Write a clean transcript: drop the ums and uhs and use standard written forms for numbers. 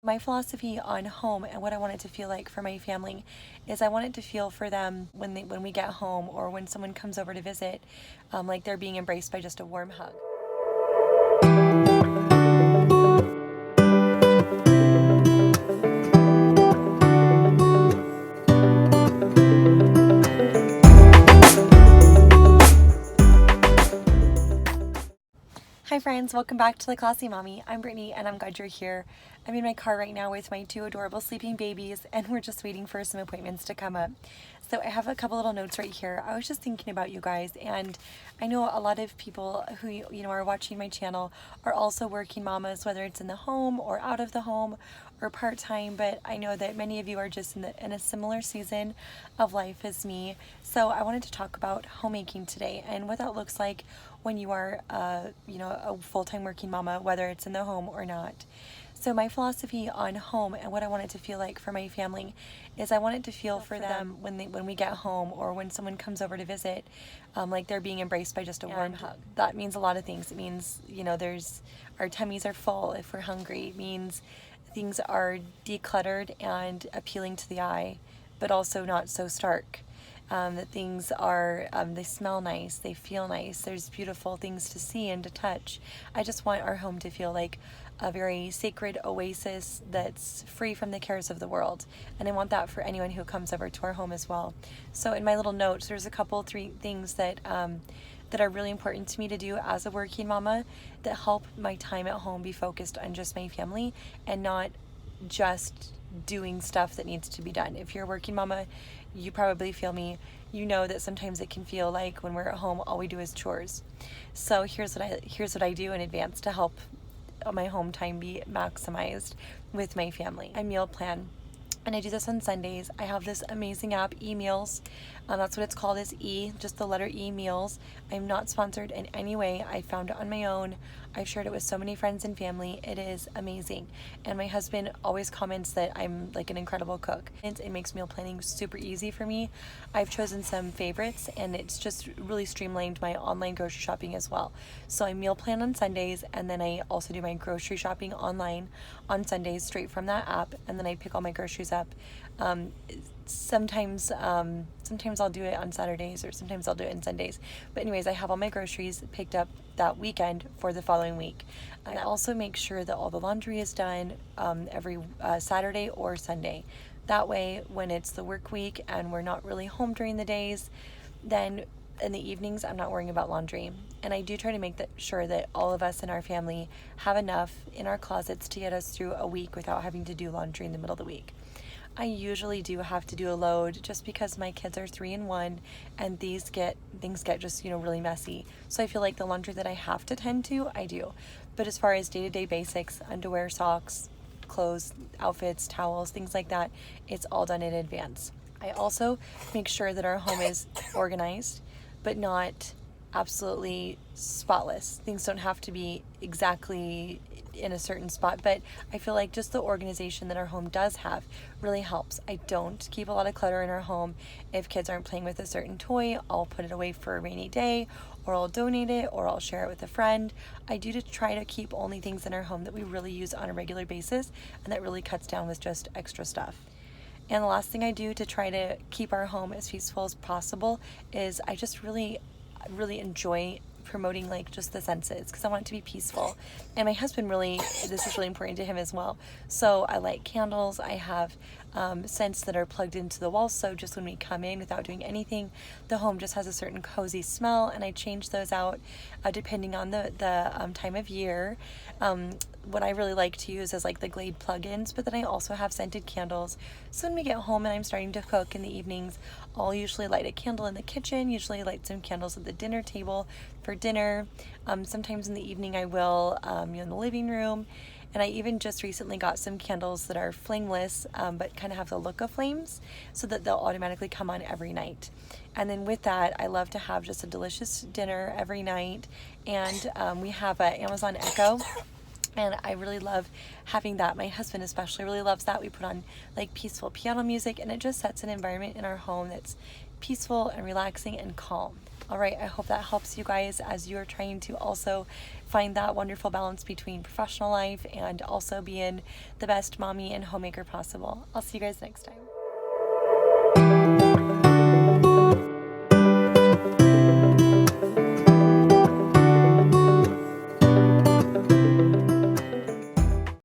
My philosophy on home and what I want it to feel like for my family is I want it to feel for them when we get home or when someone comes over to visit, like they're being embraced by just a warm hug. Hi friends, welcome back to The Classy Mommy. I'm Brittany and I'm glad you're here. I'm in my car right now with my two adorable sleeping babies and we're just waiting for some appointments to come up. So I have a couple little notes right here. I was just thinking about you guys, and I know a lot of people who are watching my channel are also working mamas, whether it's in the home or out of the home or part-time, but I know that many of you are just in a similar season of life as me. So I wanted to talk about homemaking today and what that looks like when you are a full-time working mama, whether it's in the home or not. So my philosophy on home and what I want it to feel like for my family is I want it to feel for them when we get home or when someone comes over to visit, like they're being embraced by just a warm hug. That means a lot of things. It means, our tummies are full if we're hungry. It means things are decluttered and appealing to the eye, but also not so stark. That things are, they smell nice, they feel nice, there's beautiful things to see and to touch. I just want our home to feel like a very sacred oasis that's free from the cares of the world. And I want that for anyone who comes over to our home as well. So in my little notes, there's three things that that are really important to me to do as a working mama that help my time at home be focused on just my family and not just doing stuff that needs to be done. If you're a working mama, you probably feel me. You know that sometimes it can feel like when we're at home, all we do is chores. So here's what I do in advance to help my home time be maximized with my family. I meal plan. And I do this on Sundays. I have this amazing app, eMeals. That's what it's called, is E, just the letter E, Meals. I'm not sponsored in any way. I found it on my own. I've shared it with so many friends and family. It is amazing. And my husband always comments that I'm like an incredible cook. It makes meal planning super easy for me. I've chosen some favorites and it's just really streamlined my online grocery shopping as well. So I meal plan on Sundays, and then I also do my grocery shopping online on Sundays straight from that app, and then I pick all my groceries up. Sometimes I'll do it on Saturdays, or sometimes I'll do it on Sundays. But anyways, I have all my groceries picked up that weekend for the following week. And I also make sure that all the laundry is done every Saturday or Sunday. That way, when it's the work week and we're not really home during the days, then in the evenings I'm not worrying about laundry. And I do try to make sure that all of us in our family have enough in our closets to get us through a week without having to do laundry in the middle of the week. I usually do have to do a load just because my kids are 3 and 1, and things get just really messy. So I feel like the laundry that I have to tend to, I do. But as far as day-to-day basics, underwear, socks, clothes, outfits, towels, things like that, it's all done in advance. I also make sure that our home is organized, but not absolutely spotless. Things don't have to be exactly in a certain spot, but I feel like just the organization that our home does have really helps. I don't keep a lot of clutter in our home. If kids aren't playing with a certain toy, I'll put it away for a rainy day, or I'll donate it, or I'll share it with a friend. I do to try to keep only things in our home that we really use on a regular basis, and that really cuts down with just extra stuff. And the last thing I do to try to keep our home as peaceful as possible is I just really enjoy promoting like just the senses, because I want it to be peaceful. And my husband this is really important to him as well. So I light candles. I have scents that are plugged into the walls, so just when we come in without doing anything, the home just has a certain cozy smell, and I change those out depending on the time of year. What I really like to use is like the Glade plugins, but then I also have scented candles. So when we get home and I'm starting to cook in the evenings, I'll usually light a candle in the kitchen, usually light some candles at the dinner table for dinner. Sometimes in the evening I will, in the living room. And I even just recently got some candles that are flameless, but kind of have the look of flames, so that they'll automatically come on every night. And then with that, I love to have just a delicious dinner every night. And we have an Amazon Echo, and I really love having that. My husband especially really loves that. We put on like peaceful piano music, and it just sets an environment in our home that's peaceful and relaxing and calm. All right, I hope that helps you guys as you are trying to also find that wonderful balance between professional life and also being the best mommy and homemaker possible. I'll see you guys next time.